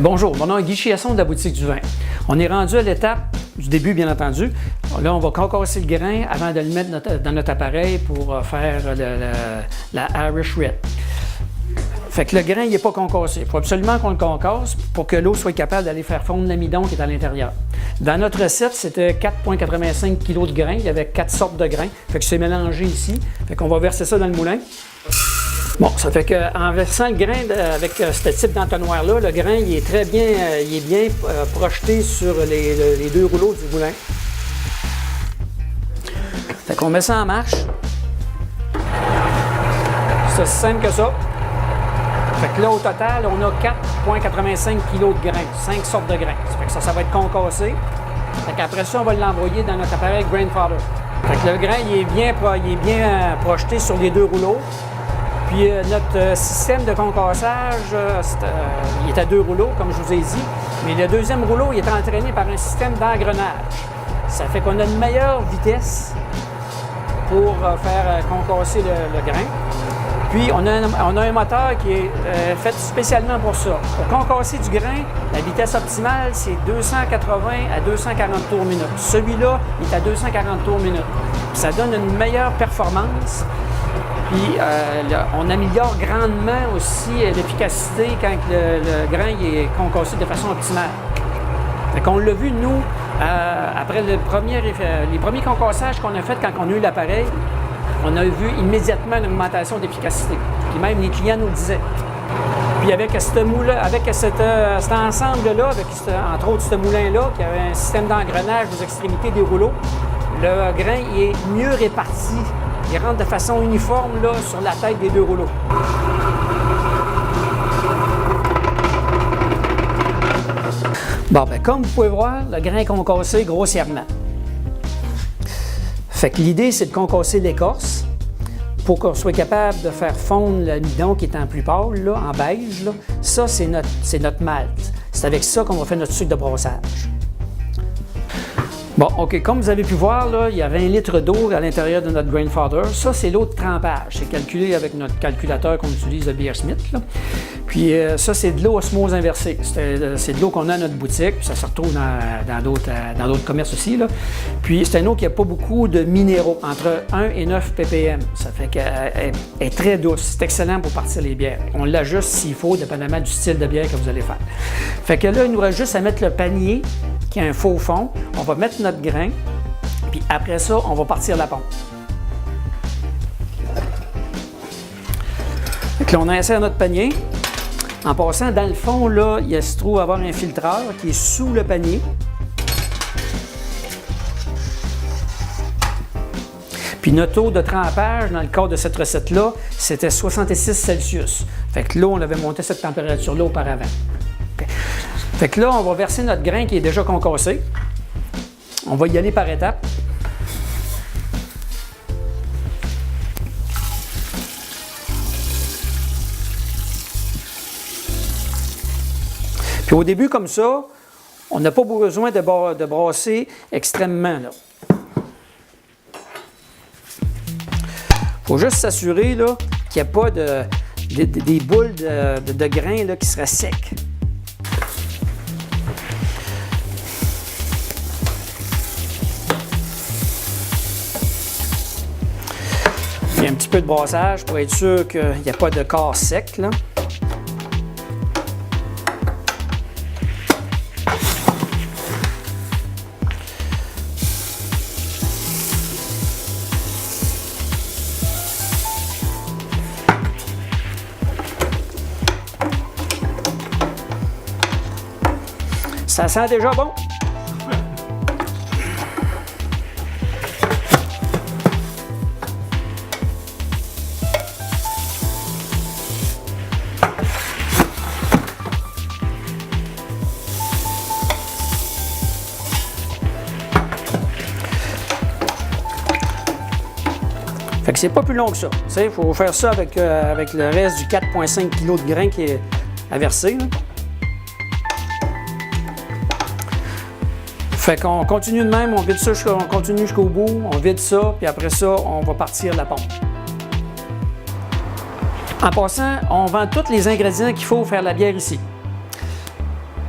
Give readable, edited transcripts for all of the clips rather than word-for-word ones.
Bonjour, mon nom est Guy Chiasson de la boutique du vin. On est rendu à l'étape du début, bien entendu. Là, on va concasser le grain avant de le mettre dans notre appareil pour faire la Irish Red. Fait que le grain, il n'est pas concassé. Il faut absolument qu'on le concasse pour que l'eau soit capable d'aller faire fondre l'amidon qui est à l'intérieur. Dans notre recette, c'était 4,85 kg de grains. Il y avait 4 sortes de grains. Fait que c'est mélangé ici. Fait qu'on va verser ça dans le moulin. Bon, ça fait qu'en versant le grain avec ce type d'entonnoir-là, le grain il est bien projeté sur les deux rouleaux du moulin. Fait qu'on met ça en marche. C'est aussi simple que ça. Fait que là, au total, on a 4,85 kg de grains, 5 sortes de grains. Ça fait que ça va être concassé. Fait qu'après ça, on va l'envoyer dans notre appareil Grainfather. Fait que le grain, il est bien projeté sur les deux rouleaux. Puis notre système de concassage, il est à 2 rouleaux, comme je vous ai dit, mais le deuxième rouleau, il est entraîné par un système d'engrenage. Ça fait qu'on a une meilleure vitesse pour faire concasser le grain. Puis on a un moteur qui est fait spécialement pour ça. Pour concasser du grain, la vitesse optimale, c'est 280 à 240 tours minute. Celui-là, il est à 240 tours minute. Puis ça donne une meilleure performance. Puis on améliore grandement aussi l'efficacité quand le grain est concassé de façon optimale. Fait qu'on l'a vu, nous, après les premiers concassages qu'on a fait quand on a eu l'appareil, on a vu immédiatement une augmentation d'efficacité. Puis même les clients nous le disaient. Puis avec cet ensemble-là, avec entre autres ce moulin-là, qui avait un système d'engrenage aux extrémités des rouleaux, le grain il est mieux réparti. Il rentre de façon uniforme là, sur la tête des deux rouleaux. Bon, ben, comme vous pouvez voir, le grain est concassé grossièrement. Fait que l'idée, c'est de concasser l'écorce pour qu'on soit capable de faire fondre l'amidon qui est en plus pâle, là, en beige. Là. Ça, c'est notre malt. C'est avec ça qu'on va faire notre sucre de brossage. Bon, OK, comme vous avez pu voir, là, il y a 20 litres d'eau à l'intérieur de notre Grainfather. Ça, c'est l'eau de trempage. C'est calculé avec notre calculateur qu'on utilise de BR Smith. Là. Puis ça, c'est de l'eau osmose inversée. C'est de l'eau qu'on a à notre boutique. Puis ça se retrouve dans d'autres commerces aussi. Là. Puis c'est une eau qui n'a pas beaucoup de minéraux, entre 1 et 9 ppm. Ça fait qu'elle est très douce. C'est excellent pour partir les bières. On l'ajuste s'il faut, dépendamment du style de bière que vous allez faire. Fait que là, il nous reste juste à mettre le panier qui a un faux fond. On va mettre notre grain, puis après ça, on va partir la pompe. Donc là, on insère notre panier. En passant, dans le fond, là, il se trouve avoir un filtreur qui est sous le panier. Puis notre taux de trempage, dans le cadre de cette recette-là, c'était 66 Celsius. Fait que là, on avait monté cette température-là auparavant. Fait que là, on va verser notre grain qui est déjà concassé. On va y aller par étapes. Puis au début, comme ça, on n'a pas besoin de brasser extrêmement. Il faut juste s'assurer qu'il n'y a pas des boules de grains là, qui seraient secs. Il y a un petit peu de brassage pour être sûr qu'il n'y a pas de corps sec. Là. Ça sent déjà bon. Fait que c'est pas plus long que ça. Il faut faire ça avec le reste du 4,5 kg de grain qui est à verser. Là. Fait qu'on continue de même, on vide ça, on continue jusqu'au bout, on vide ça, puis après ça, on va partir la pompe. En passant, on vend tous les ingrédients qu'il faut pour faire la bière ici.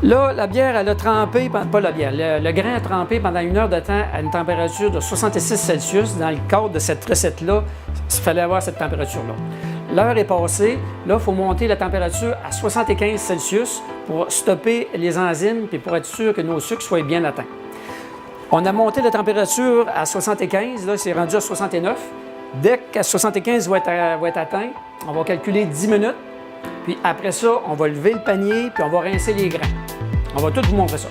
Là, la bière, elle a trempé, pas la bière, le grain a trempé pendant 1 heure de temps à une température de 66 Celsius. Dans le cadre de cette recette-là, il fallait avoir cette température-là. L'heure est passée. Là, il faut monter la température à 75 Celsius pour stopper les enzymes et pour être sûr que nos sucres soient bien atteints. On a monté la température à 75, là, c'est rendu à 69. Dès qu'à 75 va être atteint, on va calculer 10 minutes. Puis après ça, on va lever le panier puis on va rincer les grains. On va tout vous montrer ça.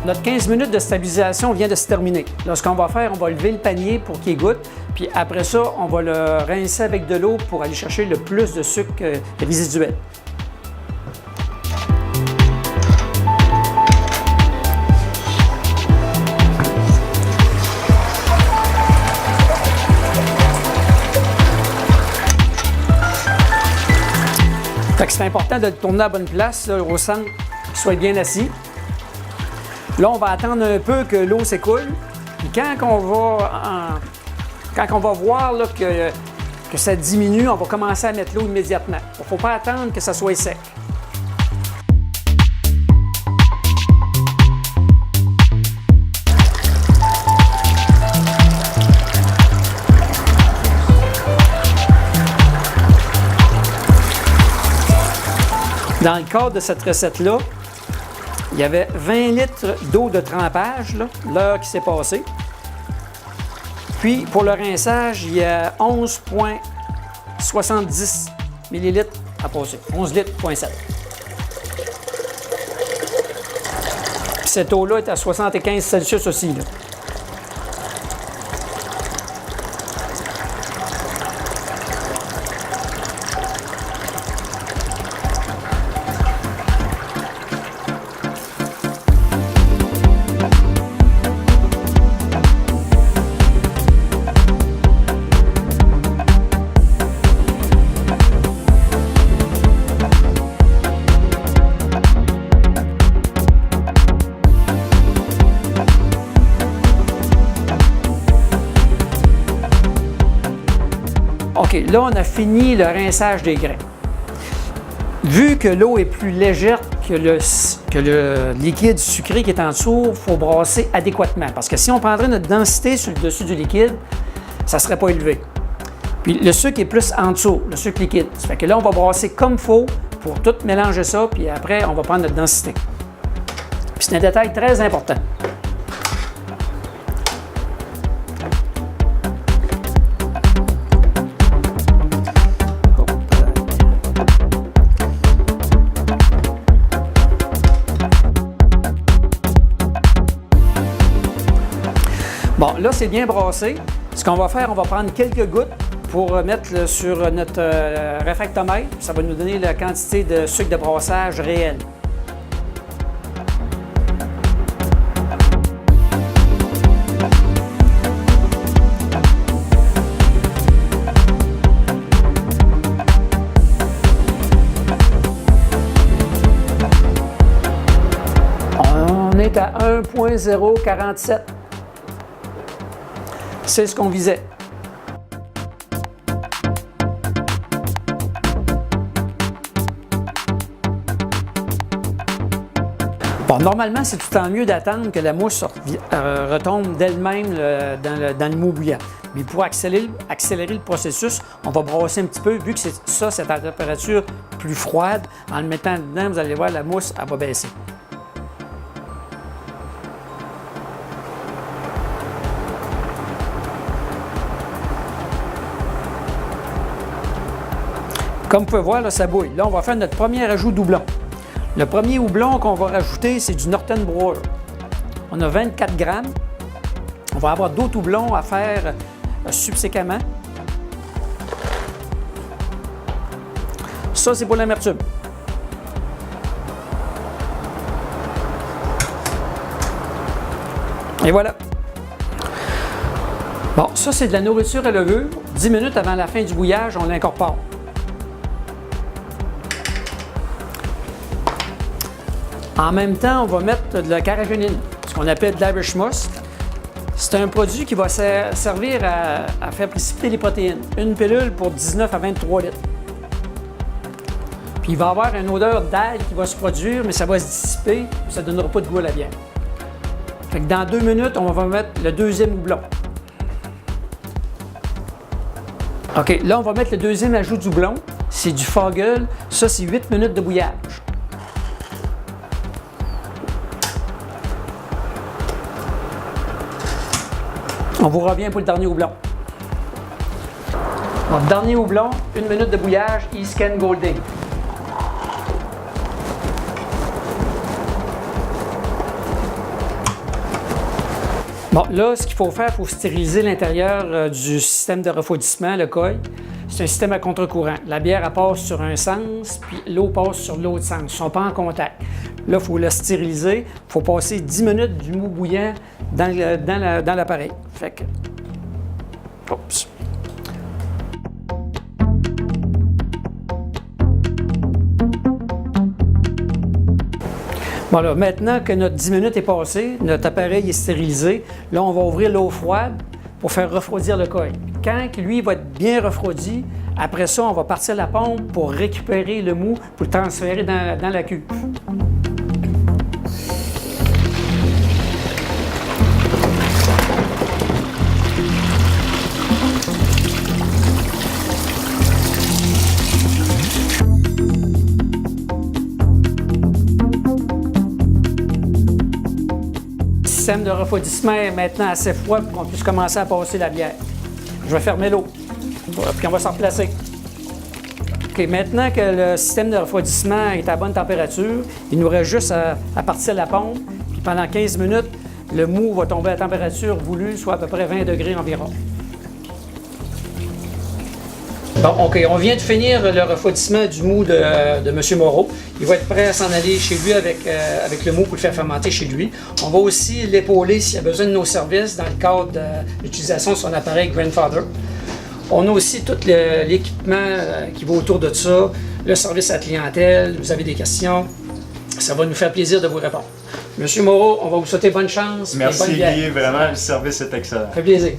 Notre 15 minutes de stabilisation vient de se terminer. Là, ce qu'on va faire, on va lever le panier pour qu'il goûte, puis après ça, on va le rincer avec de l'eau pour aller chercher le plus de sucre résiduel. Fait que c'est important de le tourner à la bonne place, là, au centre, qu'il soit bien assis. Là, on va attendre un peu que l'eau s'écoule. Puis quand on va voir là, que ça diminue, on va commencer à mettre l'eau immédiatement. Il ne faut pas attendre que ça soit sec. Dans le cadre de cette recette-là, il y avait 20 litres d'eau de trempage, l'heure qui s'est passée. Puis, pour le rinçage, il y a 11,70 ml à passer. 11 litres,7. Puis cette eau-là est à 75 Celsius aussi, là. OK, là, on a fini le rinçage des grains. Vu que l'eau est plus légère que le liquide sucré qui est en dessous, il faut brasser adéquatement. Parce que si on prendrait notre densité sur le dessus du liquide, ça ne serait pas élevé. Puis le sucre est plus en dessous, le sucre liquide. Ça fait que là, on va brasser comme il faut pour tout mélanger ça, puis après, on va prendre notre densité. Puis c'est un détail très important. Bon, là, c'est bien brassé. Ce qu'on va faire, on va prendre quelques gouttes pour mettre sur notre réfractomètre. Ça va nous donner la quantité de sucre de brassage réel. On est à 1,047. C'est ce qu'on visait. Bon, normalement, c'est tout le temps mieux d'attendre que la mousse retombe d'elle-même dans le mou bouillant. Mais pour accélérer le processus, on va brasser un petit peu. Vu que c'est à température plus froide, en le mettant dedans, vous allez voir, la mousse, elle va baisser. Comme vous pouvez voir, là, ça bouille. Là, on va faire notre premier ajout doublon. Le premier houblon qu'on va rajouter, c'est du Norton Brewer. On a 24 grammes. On va avoir d'autres houblons à faire subséquemment. Ça, c'est pour l'amertume. Et voilà. Bon, ça c'est de la nourriture à levure. 10 minutes avant la fin du bouillage, on l'incorpore. En même temps, on va mettre de la carragénine, ce qu'on appelle de l'Irish Moss. C'est un produit qui va servir à faire précipiter les protéines. Une pilule pour 19 à 23 litres. Puis il va y avoir une odeur d'ail qui va se produire, mais ça va se dissiper, ça ne donnera pas de goût à la bière. Fait que dans 2 minutes, on va mettre le deuxième houblon. OK, là, on va mettre le deuxième ajout du houblon. C'est du Fogel. Ça, c'est 8 minutes de bouillage. On vous revient pour le dernier houblon. Donc, dernier houblon, 1 minute de bouillage, East Kent Golding. Bon, là, ce qu'il faut faire, il faut stériliser l'intérieur du système de refroidissement, le coil. C'est un système à contre-courant. La bière, elle passe sur un sens, puis l'eau passe sur l'autre sens. Ils ne sont pas en contact. Là, il faut le stériliser. Il faut passer 10 minutes du mou bouillant dans l'appareil. Fait que... Oups. Bon, là, maintenant que notre 10 minutes est passée, notre appareil est stérilisé, là, on va ouvrir l'eau froide pour faire refroidir le coil. Quand lui va être bien refroidi, après ça, on va partir la pompe pour récupérer le mou, pour le transférer dans la cuve. Le système de refroidissement est maintenant assez froid pour qu'on puisse commencer à passer la bière. Je vais fermer l'eau, puis on va s'en replacer. OK, maintenant que le système de refroidissement est à bonne température, il nous reste juste à partir la pompe, puis pendant 15 minutes, le mou va tomber à la température voulue, soit à peu près 20 degrés environ. Bon, OK, on vient de finir le refroidissement du mou de M. Moreau. Il va être prêt à s'en aller chez lui avec le mou pour le faire fermenter chez lui. On va aussi l'épauler s'il a besoin de nos services dans le cadre de l'utilisation de son appareil Grandfather. On a aussi tout l'équipement qui va autour de ça, le service à la clientèle. Vous avez des questions, ça va nous faire plaisir de vous répondre. Monsieur Moreau, on va vous souhaiter bonne chance. Merci et bonne bière. Guy, vraiment le service est excellent. Ça fait plaisir.